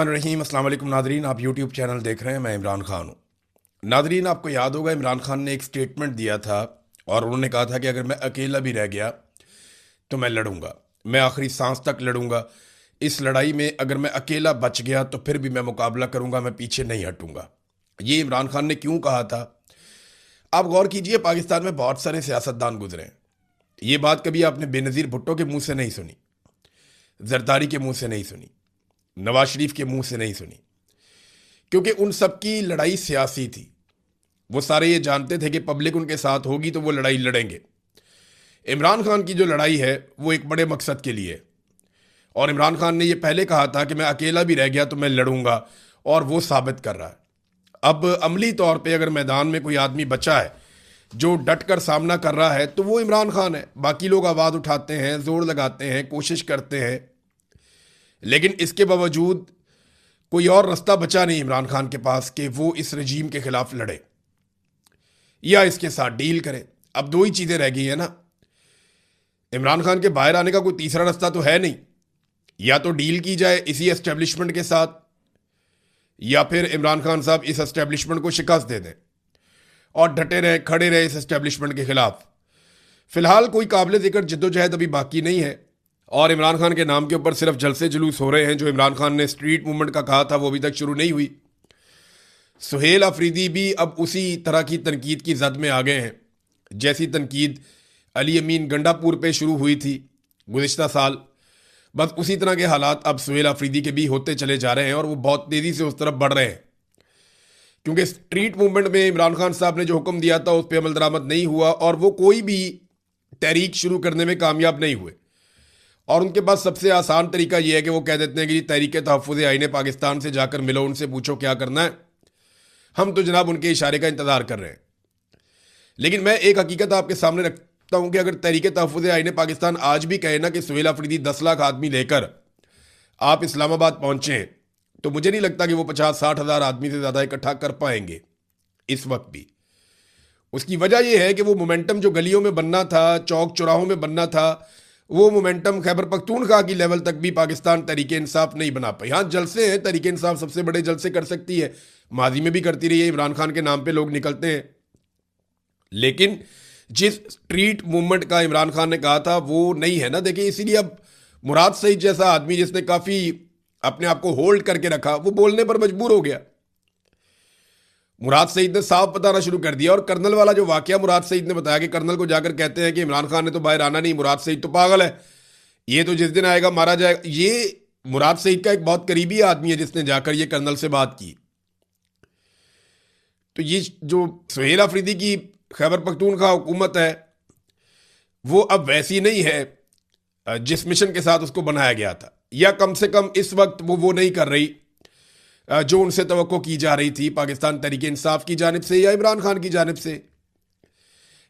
रहीम अस्सलाम वालेकुम नादरीन, आप यूट्यूब चैनल देख रहे हैं। मैं इमरान खान हूँ। नादरीन, आपको याद होगा इमरान खान ने एक स्टेटमेंट दिया था और उन्होंने कहा था कि अगर मैं अकेला भी रह गया तो मैं लड़ूंगा, मैं आखिरी सांस तक लड़ूंगा। इस लड़ाई में अगर मैं अकेला बच गया तो फिर भी मैं मुकाबला करूंगा, मैं पीछे नहीं हटूंगा। ये इमरान खान ने क्यों कहा था? आप गौर कीजिए, पाकिस्तान में बहुत सारे सियासतदान गुजरे हैं। ये बात कभी आपने बेनज़ीर भुट्टो के मुंह से नहीं सुनी, जरदारी के मुंह से नहीं सुनी, नवाज शरीफ के मुंह से नहीं सुनी, क्योंकि उन सब की लड़ाई सियासी थी। वो सारे ये जानते थे कि पब्लिक उनके साथ होगी तो वो लड़ाई लड़ेंगे। इमरान खान की जो लड़ाई है वो एक बड़े मकसद के लिए है। और इमरान खान ने ये पहले कहा था कि मैं अकेला भी रह गया तो मैं लड़ूंगा, और वो साबित कर रहा है। अब अमली तौर पे अगर मैदान में कोई आदमी बचा है जो डट कर सामना कर रहा है तो वो इमरान खान है। बाकी लोग आवाज़ उठाते हैं, जोर लगाते हैं, कोशिश करते हैं, लेकिन इसके बावजूद कोई और रास्ता बचा नहीं इमरान खान के पास कि वो इस रजीम के खिलाफ लड़े या इसके साथ डील करे। अब दो ही चीज़ें रह गई है ना। इमरान खान के बाहर आने का कोई तीसरा रास्ता तो है नहीं। या तो डील की जाए इसी एस्टेब्लिशमेंट के साथ, या फिर इमरान खान साहब इस एस्टेब्लिशमेंट को शिकस्त दे दें और डटे रहे, खड़े रहे इस एस्टेब्लिशमेंट के खिलाफ। फिलहाल कोई काबिल जिक्र जद्दोजहद अभी बाकी नहीं है और इमरान खान के नाम के ऊपर सिर्फ जलसे जुलूस हो रहे हैं। जो इमरान खान ने स्ट्रीट मूवमेंट का कहा था वो अभी तक शुरू नहीं हुई। सुहेल अफरीदी भी अब उसी तरह की तनकीद की जद में आ गए हैं जैसी तनकीद अली अमीन गंडापुर पे शुरू हुई थी गुज़िश्ता साल। बस उसी तरह के हालात अब सुहेल अफरीदी के भी होते चले जा रहे हैं और वो बहुत तेज़ी से उस तरफ बढ़ रहे हैं, क्योंकि स्ट्रीट मूवमेंट में इमरान खान साहब ने जो हुक्म दिया था उस पर अमल दरामद नहीं हुआ और वो कोई भी तहरीक शुरू करने में कामयाब नहीं हुए। और उनके पास सबसे आसान तरीका यह है कि वो कह देते हैं कि तहरीक तहफ़्फ़ुज़ आईन पाकिस्तान से जाकर मिलो, उनसे पूछो क्या करना है, हम तो जनाब उनके इशारे का इंतज़ार कर रहे हैं। लेकिन मैं एक हकीकत आपके सामने रखता हूं कि अगर तहरीक तहफ़्फ़ुज़ आईन पाकिस्तान आज भी कहे ना कि सुहेल अफरीदी 10 लाख आदमी लेकर आप इस्लामाबाद पहुंचे, तो मुझे नहीं लगता कि वो 50-60 हज़ार आदमी से ज़्यादा इकट्ठा कर पाएंगे इस वक्त भी। उसकी वजह यह है कि वो मोमेंटम जो गलियों में बनना था, चौक चौराहों में बनना था, वो मोमेंटम खैबर पख्तूनख्वा की लेवल तक भी पाकिस्तान तहरीक इंसाफ नहीं बना पाई। हाँ, जलसे हैं, तहरीक इंसाफ सबसे बड़े जलसे कर सकती है, माजी में भी करती रही है, इमरान खान के नाम पे लोग निकलते हैं। लेकिन जिस स्ट्रीट मूवमेंट का इमरान खान ने कहा था वो नहीं है ना। देखिए, इसीलिए अब मुराद सईद जैसा आदमी जिसने काफ़ी अपने आप को होल्ड करके रखा, वो बोलने पर मजबूर हो गया। मुराद सईद ने साफ बताना शुरू कर दिया। और कर्नल वाला जो वाकया मुराद सईद ने बताया कि कर्नल को जाकर कहते हैं कि इमरान खान ने तो बाहर आना नहीं, मुराद सईद तो पागल है, ये तो जिस दिन आएगा मारा जाएगा। ये मुराद सईद का एक बहुत करीबी आदमी है जिसने जाकर ये कर्नल से बात की। तो ये जो सुहेल अफरीदी की खैबर पख्तूनख्वा हुकूमत है वो अब वैसी नहीं है जिस मिशन के साथ उसको बनाया गया था, या कम से कम इस वक्त वो नहीं कर रही जो उनसे तवक्को की जा रही थी पाकिस्तान तहरीक इंसाफ की जानिब से या इमरान खान की जानिब से।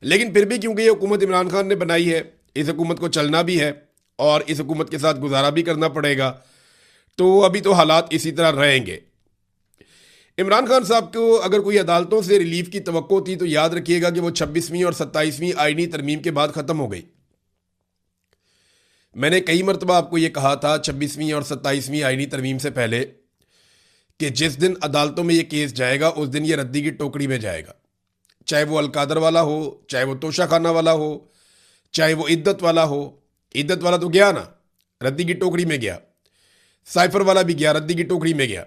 लेकिन फिर भी क्योंकि ये हुकूमत इमरान खान ने बनाई है, इस हुकूमत को चलना भी है और इस हुकूमत के साथ गुजारा भी करना पड़ेगा, तो अभी तो हालात इसी तरह रहेंगे। इमरान खान साहब को अगर कोई अदालतों से रिलीफ की तवक्को थी तो याद रखिएगा कि वो 26वीं और 27वीं आईनी तरमीम के बाद ख़त्म हो गई। मैंने कई मरतबा आपको ये कहा था 26वीं और 27वीं आईनी तरमीम से पहले कि जिस दिन अदालतों में ये केस जाएगा उस दिन ये रद्दी की टोकरी में जाएगा। चाहे वो अलकादर वाला हो, चाहे वो तोशा खाना वाला हो, चाहे वो इद्दत वाला हो। इद्दत वाला तो गया ना, रद्दी की टोकरी में गया। साइफर वाला भी गया, रद्दी की टोकरी में गया।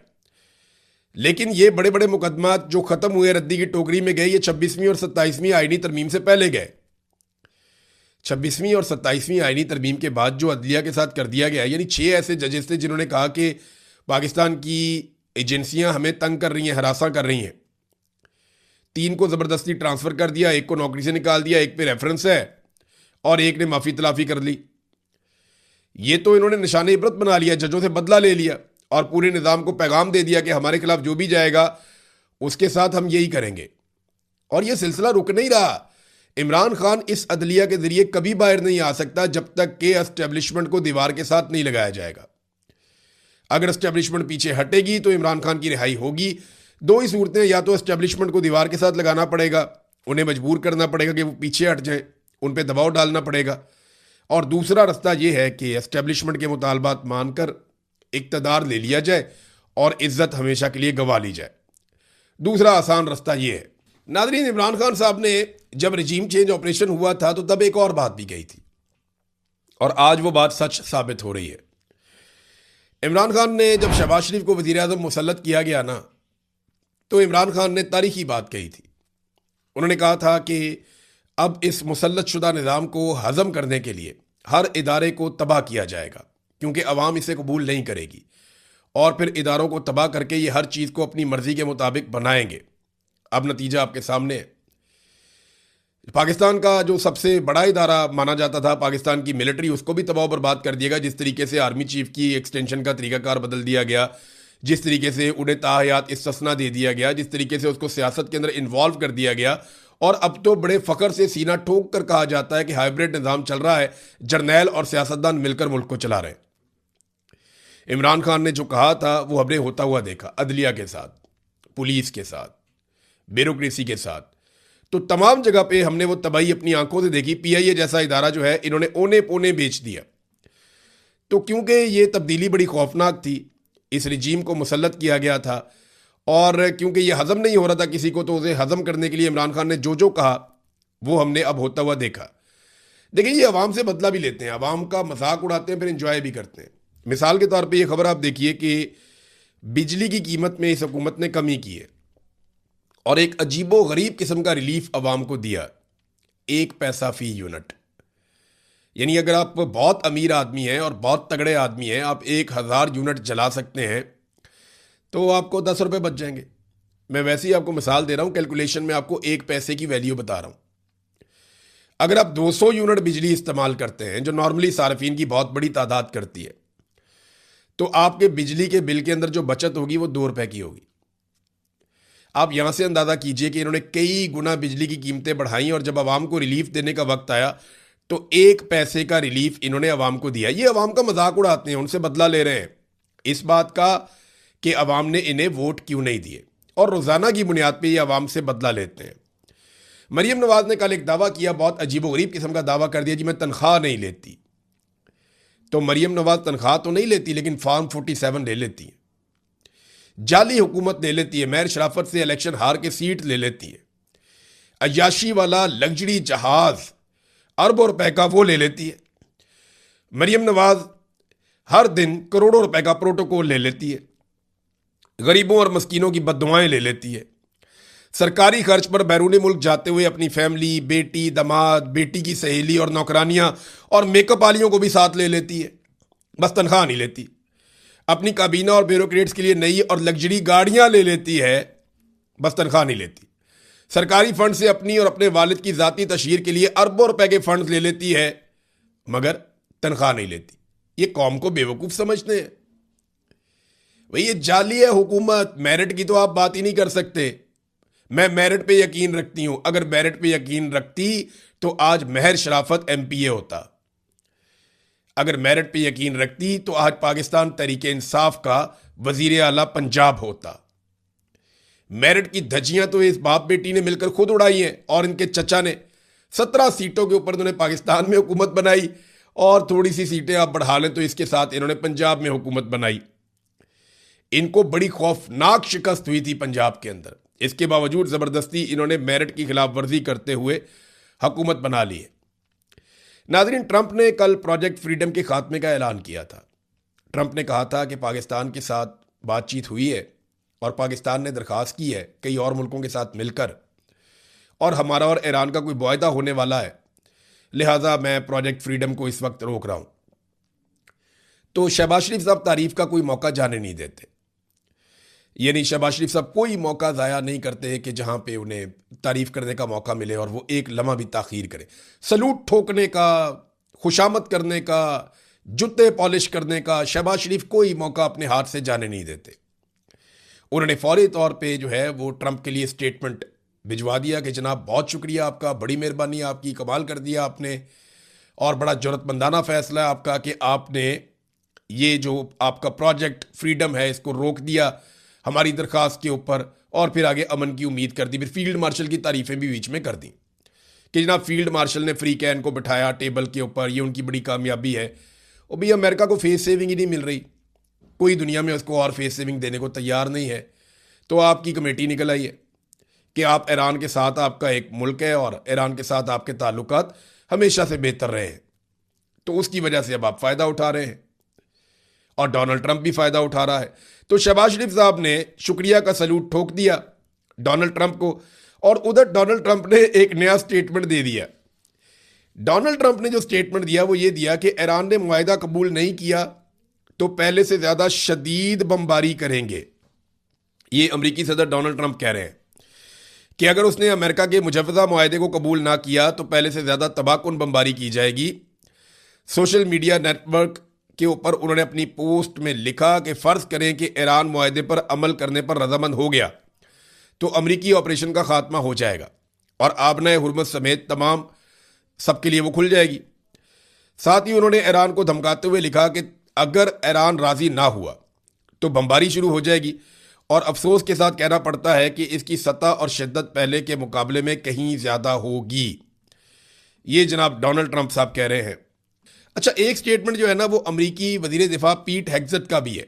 लेकिन ये बड़े बड़े मुकदमात जो ख़त्म हुए रद्दी की टोकरी में गए, ये 26वीं और 27वीं आईनी तरमीम से पहले गए। 26वीं और 27वीं आईनी तरमीम के बाद जो अदलिया के साथ कर दिया गया, यानी 6 ऐसे जजेस थे जिन्होंने कहा कि पाकिस्तान की एजेंसियां हमें तंग कर रही हैं, हरासा कर रही हैं। 3 को ज़बरदस्ती ट्रांसफ़र कर दिया, 1 को नौकरी से निकाल दिया, 1 पे रेफरेंस है और 1 ने माफ़ी तलाफ़ी कर ली। ये तो इन्होंने निशान इबरत बना लिया, जजों से बदला ले लिया और पूरे निज़ाम को पैगाम दे दिया कि हमारे खिलाफ जो भी जाएगा उसके साथ हम यही करेंगे। और ये सिलसिला रुक नहीं रहा। इमरान खान इस अदलिया के ज़रिए कभी बाहर नहीं आ सकता जब तक कि एस्टेब्लिशमेंट को दीवार के साथ नहीं लगाया जाएगा। अगर एस्टेब्लिशमेंट पीछे हटेगी तो इमरान खान की रिहाई होगी। दो ही सूरतें, या तो एस्टेब्लिशमेंट को दीवार के साथ लगाना पड़ेगा, उन्हें मजबूर करना पड़ेगा कि वो पीछे हट जाएं, उन पर दबाव डालना पड़ेगा, और दूसरा रास्ता ये है कि एस्टेब्लिशमेंट के मुतालबात मानकर इक़्तिदार ले लिया जाए और इज्जत हमेशा के लिए गंवा ली जाए। दूसरा आसान रास्ता ये है। नाज़रीन, इमरान खान साहब ने जब रजीम चेंज ऑपरेशन हुआ था तो तब एक और बात भी कही थी और आज वो बात सच साबित हो रही है। इमरान खान ने जब शहबाज शरीफ को वज़ीर आज़म मुसल्लत किया गया ना, तो इमरान खान ने तारीखी बात कही थी। उन्होंने कहा था कि अब इस मुसल्लत शुदा निज़ाम को हज़म करने के लिए हर इदारे को तबाह किया जाएगा, क्योंकि अवाम इसे कबूल नहीं करेगी और फिर इदारों को तबाह करके ये हर चीज़ को अपनी मर्ज़ी के मुताबिक बनाएंगे। अब नतीजा आपके सामने है। पाकिस्तान का जो सबसे बड़ा इदारा माना जाता था, पाकिस्तान की मिलिट्री, उसको भी तबाह बर्बाद कर दिया गया। जिस तरीके से आर्मी चीफ की एक्सटेंशन का तरीकाकार बदल दिया गया, जिस तरीके से उन्हें ताहयात इस्तिस्ना दे दिया गया, जिस तरीके से उसको सियासत के अंदर इन्वॉल्व कर दिया गया, और अब तो बड़े फ़ख्र से सीना ठोक कर कहा जाता है कि हाइब्रिड निज़ाम चल रहा है, जर्नैल और सियासतदान मिलकर मुल्क को चला रहे हैं। इमरान खान ने जो कहा था वो हमने होता हुआ देखा, अदलिया के साथ, पुलिस के साथ, ब्यूरोक्रेसी के साथ। तो तमाम जगह पे हमने वो तबाही अपनी आंखों से देखी। पीआईए जैसा इदारा जो है, इन्होंने ओने पोने बेच दिया। तो क्योंकि ये तब्दीली बड़ी खौफनाक थी, इस रजीम को मुसल्लत किया गया था, और क्योंकि ये हज़म नहीं हो रहा था किसी को, तो उसे हज़म करने के लिए इमरान खान ने जो जो कहा वो हमने अब होता हुआ देखा। देखिए, ये अवाम से बदला भी लेते हैं, अवाम का मजाक उड़ाते हैं, फिर इंजॉय भी करते हैं। मिसाल के तौर पे ये खबर आप देखिए कि बिजली की कीमत में इस हुकूमत ने कमी की है और एक अजीबो गरीब किस्म का रिलीफ अवाम को दिया, 1 पैसा फी यूनिट। यानी अगर आप बहुत अमीर आदमी हैं और बहुत तगड़े आदमी हैं, आप 1000 यूनिट जला सकते हैं तो आपको 10 रुपये बच जाएंगे। मैं वैसे ही आपको मिसाल दे रहा हूँ, कैलकुलेशन में आपको 1 पैसे की वैल्यू बता रहा हूँ। अगर आप 200 यूनिट बिजली इस्तेमाल करते हैं, जो नॉर्मली सार्फिन की बहुत बड़ी तादाद करती है, तो आपके बिजली के बिल के अंदर जो बचत होगी वो 2 रुपए की होगी। आप यहां से अंदाजा कीजिए कि इन्होंने कई गुना बिजली की कीमतें बढ़ाई और जब आवाम को रिलीफ देने का वक्त आया तो 1 पैसे का रिलीफ इन्होंने आवाम को दिया। ये आवाम का मजाक उड़ाते हैं, उनसे बदला ले रहे हैं इस बात का कि आवाम ने इन्हें वोट क्यों नहीं दिए, और रोजाना की बुनियाद पर ये आवाम से बदला लेते हैं। मरियम नवाज ने कल एक दावा किया, बहुत अजीबोगरीब किस्म का दावा कर दिया जी मैं तनख्वाह नहीं लेती। तो मरियम नवाज तनख्वाह तो नहीं लेती, लेकिन फॉर्म 47 ले लेती है, जाली हुकूमत ले लेती है, महर शराफत से इलेक्शन हार के सीट ले लेती है, अय्याशी वाला लग्जरी जहाज अरबों रुपए का वो ले लेती है। मरियम नवाज हर दिन करोड़ों रुपए का प्रोटोकॉल ले लेती है, गरीबों और मस्कीनों की बद्दुआएं ले लेती है, सरकारी खर्च पर बैरूनी मुल्क जाते हुए अपनी फैमिली, बेटी, दामाद, बेटी की सहेली और नौकरानियां और मेकअप वालियों को भी साथ ले लेती है, बस तनख्वाह नहीं लेती। अपनी काबीना और ब्यूरोक्रेट्स के लिए नई और लग्जरी गाड़ियां ले लेती है, बस तनख्वाह नहीं लेती। सरकारी फंड से अपनी और अपने वालिद की जाती तशहीर के लिए अरबों रुपए के फंड ले लेती है, मगर तनख्वाह नहीं लेती। ये कौम को बेवकूफ समझते हैं। भाई ये जाली है हुकूमत, मेरिट की तो आप बात ही नहीं कर सकते। मैं मेरिट पे यकीन रखती हूं, अगर मेरिट पे यकीन रखती तो आज महर शराफत एमपीए होता, अगर मेरिट पे यकीन रखती तो आज पाकिस्तान तहरीक इंसाफ का वजीर आला पंजाब होता। मेरिट की धज्जियां तो इस बाप बेटी ने मिलकर खुद उड़ाई हैं और इनके चचा ने 17 सीटों के ऊपर उन्होंने पाकिस्तान में हुकूमत बनाई, और थोड़ी सी सीटें आप बढ़ा लें तो इसके साथ इन्होंने पंजाब में हुकूमत बनाई। इनको बड़ी खौफनाक शिकस्त हुई थी पंजाब के अंदर, इसके बावजूद जबरदस्ती इन्होंने मेरिट की खिलाफ वर्जी करते हुए हुकूमत बना ली है। नाज़रीन, ट्रंप ने कल प्रोजेक्ट फ्रीडम के खात्मे का ऐलान किया था। ट्रंप ने कहा था कि पाकिस्तान के साथ बातचीत हुई है और पाकिस्तान ने दरख्वास्त की है कई और मुल्कों के साथ मिलकर, और हमारा और ईरान का कोई मुआहदा होने वाला है, लिहाजा मैं प्रोजेक्ट फ्रीडम को इस वक्त रोक रहा हूं। तो शहबाज शरीफ साहब तारीफ का कोई मौका जाने नहीं देते, यानी शहबाज शरीफ साहब कोई मौका ज़ाया नहीं करते कि जहाँ पे उन्हें तारीफ़ करने का मौका मिले और वो एक लम्हा भी ताख़ीर करे। सलूट ठोकने का, खुशामद करने का, जूते पॉलिश करने का शहबाज शरीफ कोई मौका अपने हाथ से जाने नहीं देते। उन्होंने फौरी तौर पे जो है वो ट्रंप के लिए स्टेटमेंट भिजवा दिया कि जनाब बहुत शुक्रिया आपका, बड़ी मेहरबानी आपकी, कमाल कर दिया आपने, और बड़ा ज़रूरतमंदाना फ़ैसला है आपका कि आपने ये जो आपका प्रोजेक्ट फ्रीडम है इसको रोक दिया हमारी दरख्वास्त के ऊपर, और फिर आगे अमन की उम्मीद कर दी। फिर फील्ड मार्शल की तारीफ़ें भी बीच में कर दी कि जनाब फील्ड मार्शल ने फ्री कैन को बिठाया टेबल के ऊपर, ये उनकी बड़ी कामयाबी है। और भाई अमेरिका को फेस सेविंग ही नहीं मिल रही, कोई दुनिया में उसको और फेस सेविंग देने को तैयार नहीं है। तो आपकी कमेटी निकल आई है कि आप ईरान के साथ, आपका एक मुल्क है और ईरान के साथ आपके ताल्लुकात हमेशा से बेहतर रहे हैं, तो उसकी वजह से अब आप फ़ायदा उठा रहे हैं और डोनाल्ड ट्रंप भी फ़ायदा उठा रहा है। तो शहबाज शरीफ साहब ने शुक्रिया का सलूट ठोक दिया डोनाल्ड ट्रंप को, और उधर डोनाल्ड ट्रंप ने एक नया स्टेटमेंट दे दिया। डोनाल्ड ट्रंप ने जो स्टेटमेंट दिया वो ये दिया कि ईरान ने मुआहिदा कबूल नहीं किया तो पहले से ज़्यादा शदीद बमबारी करेंगे। ये अमरीकी सदर डोनाल्ड ट्रंप कह रहे हैं कि अगर उसने अमेरिका के मुजव्वज़ा मुआहिदे को कबूल ना किया तो पहले से ज़्यादा तबाहकुन बमबारी की जाएगी। सोशल मीडिया नेटवर्क के ऊपर उन्होंने अपनी पोस्ट में लिखा कि फ़र्ज़ करें कि ईरान मुआहिदे पर अमल करने पर रजामंद हो गया तो अमरीकी ऑपरेशन का खात्मा हो जाएगा और आबनाए हुर्मुज़ समेत तमाम सबके लिए वो खुल जाएगी। साथ ही उन्होंने ईरान को धमकाते हुए लिखा कि अगर ईरान राज़ी ना हुआ तो बमबारी शुरू हो जाएगी, और अफसोस के साथ कहना पड़ता है कि इसकी सतह और शिद्दत पहले के मुकाबले में कहीं ज़्यादा होगी। ये जनाब डोनाल्ड ट्रंप साहब कह रहे हैं। अच्छा, एक स्टेटमेंट जो है ना वो अमरीकी वज़ीर दिफा पीट हेग्सेट का भी है।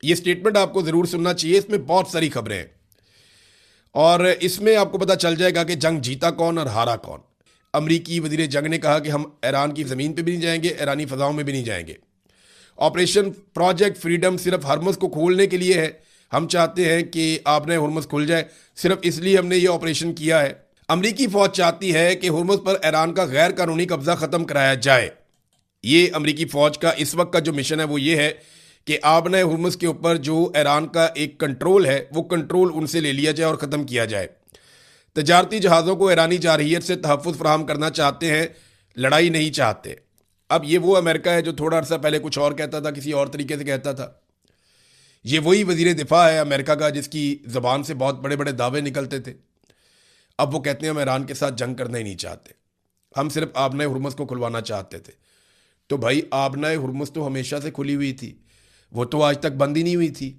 ये स्टेटमेंट आपको ज़रूर सुनना चाहिए, इसमें बहुत सारी खबरें हैं और इसमें आपको पता चल जाएगा कि जंग जीता कौन और हारा कौन। अमरीकी वज़ीर जंग ने कहा कि हम ईरान की ज़मीन पे भी नहीं जाएंगे, ईरानी फ़ज़ाओं में भी नहीं जाएंगे। ऑपरेशन प्रोजेक्ट फ्रीडम सिर्फ हरमुज़ को खोलने के लिए है। हम चाहते हैं कि आबनाए हुर्मुज़ खुल जाए, सिर्फ इसलिए हमने ये ऑपरेशन किया है। अमरीकी फ़ौज चाहती है कि हुर्मुज़ पर ईरान का गैर कानूनी कब्ज़ा ख़त्म कराया जाए। ये अमरीकी फ़ौज का इस वक्त का जो मिशन है वो ये है कि आबनाए हुर्मुज़ के ऊपर जो ईरान का एक कंट्रोल है वो कंट्रोल उनसे ले लिया जाए और ख़त्म किया जाए। तजारती जहाज़ों को ईरानी जारहियत से तहफ़्फ़ुज़ फराहम करना चाहते हैं, लड़ाई नहीं चाहते। अब ये वो अमेरिका है जो थोड़ा अर्सा पहले कुछ और कहता था, किसी और तरीके से कहता था। ये वही वज़ीर दिफा है अमेरिका का जिसकी ज़बान से बहुत बड़े बड़े दावे निकलते थे। अब वो कहते हैं हम ईरान के साथ जंग करना ही नहीं चाहते, हम सिर्फ आबनाए हुर्मुज़ को खुलवाना चाहते थे। तो भाई आबनाए हुर्मुज़ तो हमेशा से खुली हुई थी, वो तो आज तक बंद ही नहीं हुई थी,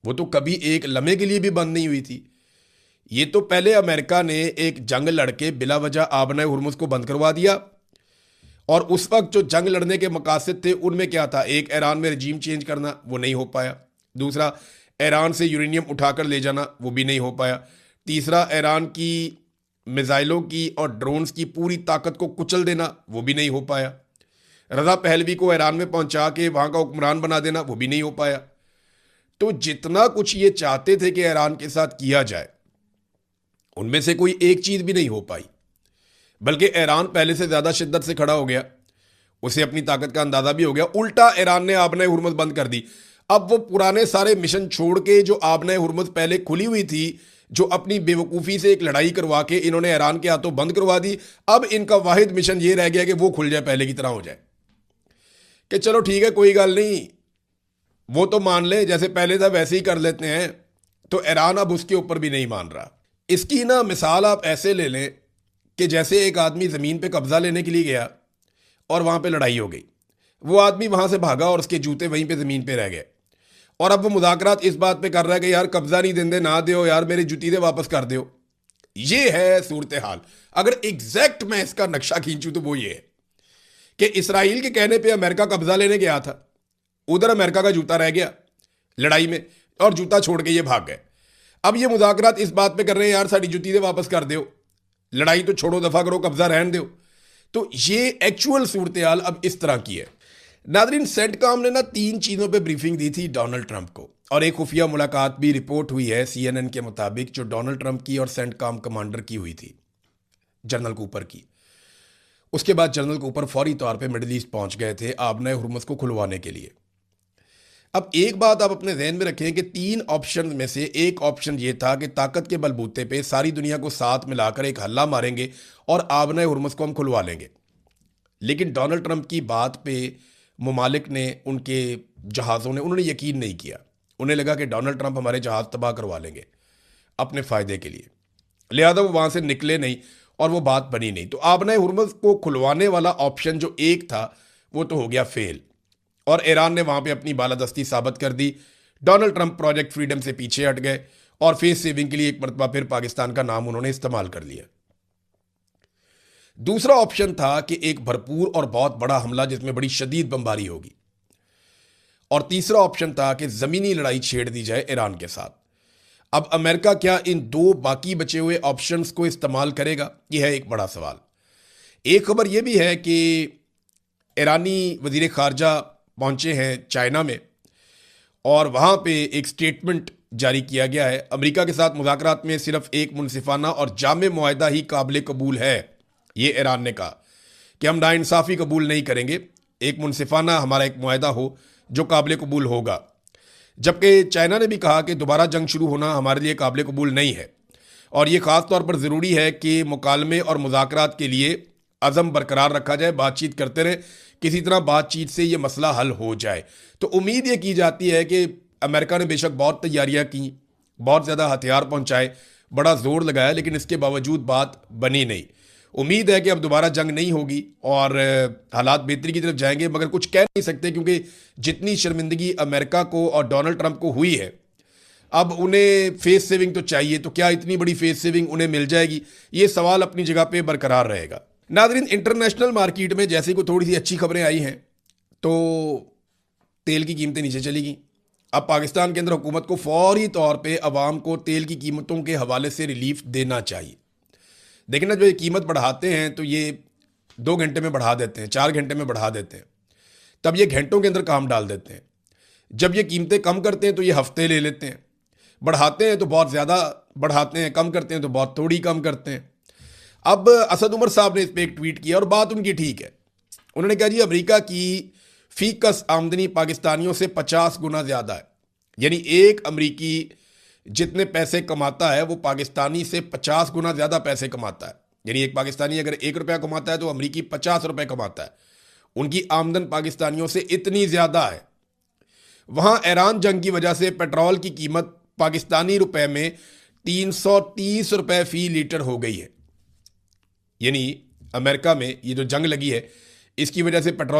वो तो कभी एक लम्हे के लिए भी बंद नहीं हुई थी। ये तो पहले अमेरिका ने एक जंग लड़के बिला वजह आबनाए हुर्मुज़ को बंद करवा दिया, और उस वक्त जो जंग लड़ने के मकासद थे उनमें क्या था, एक ईरान में रजीम चेंज करना, वो नहीं हो पाया। दूसरा, ईरान से यूरेनियम उठाकर ले जाना, वो भी नहीं हो पाया। तीसरा, ईरान की मिसाइलों की और ड्रोन्स की पूरी ताकत को कुचल देना, वो भी नहीं हो पाया। रज़ा पहलवी को ईरान में पहुंचा के वहां का हुक्मरान बना देना, वो भी नहीं हो पाया। तो जितना कुछ ये चाहते थे कि ईरान के साथ किया जाए, उनमें से कोई एक चीज़ भी नहीं हो पाई, बल्कि ईरान पहले से ज़्यादा शिद्दत से खड़ा हो गया, उसे अपनी ताकत का अंदाज़ा भी हो गया। उल्टा ईरान ने आबनाए हुर्मुज़ बंद कर दी। अब वो पुराने सारे मिशन छोड़ के जो आबनाए हुर्मुज़ पहले खुली हुई थी, जो अपनी बेवकूफ़ी से एक लड़ाई करवा के इन्होंने ईरान के हाथों बंद करवा दी, अब इनका वाहिद मिशन ये रह गया कि वो खुल जाए, पहले की तरह हो जाए, कि चलो ठीक है कोई गल नहीं, वो तो मान ले जैसे पहले था वैसे ही कर लेते हैं। तो ईरान अब उसके ऊपर भी नहीं मान रहा। इसकी ना मिसाल आप ऐसे ले लें कि जैसे एक आदमी ज़मीन पे कब्ज़ा लेने के लिए गया और वहाँ पे लड़ाई हो गई, वो आदमी वहाँ से भागा और उसके जूते वहीं पे ज़मीन पे रह गए, और अब वो मुज़ाकरात इस बात पे कर रहा है कि यार कब्ज़ा नहीं देंदे ना दो यार, मेरी जूती दे वापस कर दो। ये है सूरत हाल। अगर एग्जैक्ट मैं इसका नक्शा खींचूँ तो वो ये है कि इसराइल के कहने पे अमेरिका कब्ज़ा लेने गया था, उधर अमेरिका का जूता रह गया लड़ाई में और जूता छोड़ के ये भाग गए। अब ये मुज़ाकरात इस बात पे कर रहे हैं यार साड़ी जूती दे वापस कर दो, लड़ाई तो छोड़ो, दफ़ा करो, कब्ज़ा रहन दो। तो ये एक्चुअल सूरत हाल अब इस तरह की है। नादरीन, सेंटकॉम ने ना 3 चीज़ों पे ब्रीफिंग दी थी डोनाल्ड ट्रंप को, और एक खुफिया मुलाकात भी रिपोर्ट हुई है CNN के मुताबिक, जो डोनाल्ड ट्रंप की और सेंटकॉम कमांडर की हुई थी, जनरल कूपर की। उसके बाद जनरल कूपर फौरी तौर पे मिडिल ईस्ट पहुंच गए थे आबनाए हुर्मुज़ को खुलवाने के लिए। अब एक बात आप अपने जहन में रखें कि 3 ऑप्शन में से एक ऑप्शन ये था कि ताकत के बलबूते पे सारी दुनिया को साथ मिलाकर एक हल्ला मारेंगे और आबनाए हुर्मुज़ को हम खुलवा लेंगे। लेकिन डोनाल्ड ट्रंप की बात पे मुमालिक ने, उनके जहाज़ों ने, उन्होंने यकीन नहीं किया। उन्हें लगा कि डोनाल्ड ट्रंप हमारे जहाज़ तबाह करवा लेंगे अपने फ़ायदे के लिए, लिहाजा वो वहाँ से निकले नहीं और वो बात बनी नहीं। तो आबनाए हुर्मुज़ को खुलवाने वाला ऑप्शन जो एक था वो तो हो गया फेल, और ईरान ने वहाँ पे अपनी बालादस्ती साबित कर दी। डोनाल्ड ट्रंप प्रोजेक्ट फ्रीडम से पीछे हट गए और फेस सेविंग के लिए एक मरतबा फिर पाकिस्तान का नाम उन्होंने इस्तेमाल कर लिया। दूसरा ऑप्शन था कि एक भरपूर और बहुत बड़ा हमला जिसमें बड़ी शदीद बमबारी होगी, और तीसरा ऑप्शन था कि ज़मीनी लड़ाई छेड़ दी जाए ईरान के साथ। अब अमेरिका क्या इन दो बाकी बचे हुए ऑप्शंस को इस्तेमाल करेगा, यह है एक बड़ा सवाल। एक खबर यह भी है कि ईरानी वजीर खारजा पहुंचे हैं चाइना में और वहां पे एक स्टेटमेंट जारी किया गया है। अमेरिका के साथ मुज़ाकरात में सिर्फ एक मुनसिफाना और जामे मुआहदा ही काबिल कबूल है, ये ईरान ने कहा कि हम नाइंसाफ़ी कबूल नहीं करेंगे, एक मुनसिफाना हमारा एक मुआहदा हो जो काबिल कबूल होगा। जबकि चाइना ने भी कहा कि दोबारा जंग शुरू होना हमारे लिए काबिल कबूल नहीं है और ये ख़ास तौर पर ज़रूरी है कि मुकालमे और मुज़ाकरात के लिए अज़म बरकरार रखा जाए, बातचीत करते रहे, किसी तरह बातचीत से ये मसला हल हो जाए। तो उम्मीद ये की जाती है कि अमेरिका ने बेशक बहुत तैयारियां की, बहुत ज़्यादा हथियार पहुंचाए, बड़ा जोर लगाया, लेकिन इसके बावजूद बात बनी नहीं। उम्मीद है कि अब दोबारा जंग नहीं होगी और हालात बेहतरी की तरफ जाएंगे, मगर कुछ कह नहीं सकते क्योंकि जितनी शर्मिंदगी अमेरिका को और डोनाल्ड ट्रंप को हुई है, अब उन्हें फेस सेविंग तो चाहिए। तो क्या इतनी बड़ी फेस सेविंग उन्हें मिल जाएगी, ये सवाल अपनी जगह पे बरकरार रहेगा। नाज़रीन, इंटरनेशनल मार्केट में जैसे कोई थोड़ी सी अच्छी खबरें आई हैं तो तेल की कीमतें नीचे चली गई। अब पाकिस्तान के अंदर हुकूमत को फौरी तौर पे अवाम को तेल की कीमतों के हवाले से रिलीफ देना चाहिए। देखना, जो ये कीमत बढ़ाते हैं तो ये 2 घंटे में बढ़ा देते हैं, 4 घंटे में बढ़ा देते हैं, तब ये घंटों के अंदर काम डाल देते हैं। जब ये कीमतें कम करते हैं तो ये हफ्ते ले लेते हैं, बढ़ाते हैं तो बहुत ज़्यादा बढ़ाते हैं, कम करते हैं तो बहुत थोड़ी कम करते हैं। अब असद उमर साहब ने इस पर एक ट्वीट किया और बात उनकी ठीक है। उन्होंने कहा जी अमेरिका की फीकस आमदनी पाकिस्तानियों से 50 गुना ज़्यादा है, यानी एक अमेरिकी जितने पैसे कमाता है वो पाकिस्तानी से 50 गुना ज़्यादा पैसे कमाता है। यानी एक पाकिस्तानी अगर 1 रुपया कमाता है तो अमेरिकी 50 रुपये कमाता है। उनकी आमदन पाकिस्तानियों से इतनी ज़्यादा है। वहाँ ईरान जंग की वजह से पेट्रोल की कीमत पाकिस्तानी रुपए में 330 रुपये फी लीटर हो गई है। यानी अमेरिका में ये जो जंग लगी है इसकी वजह से पेट्रोल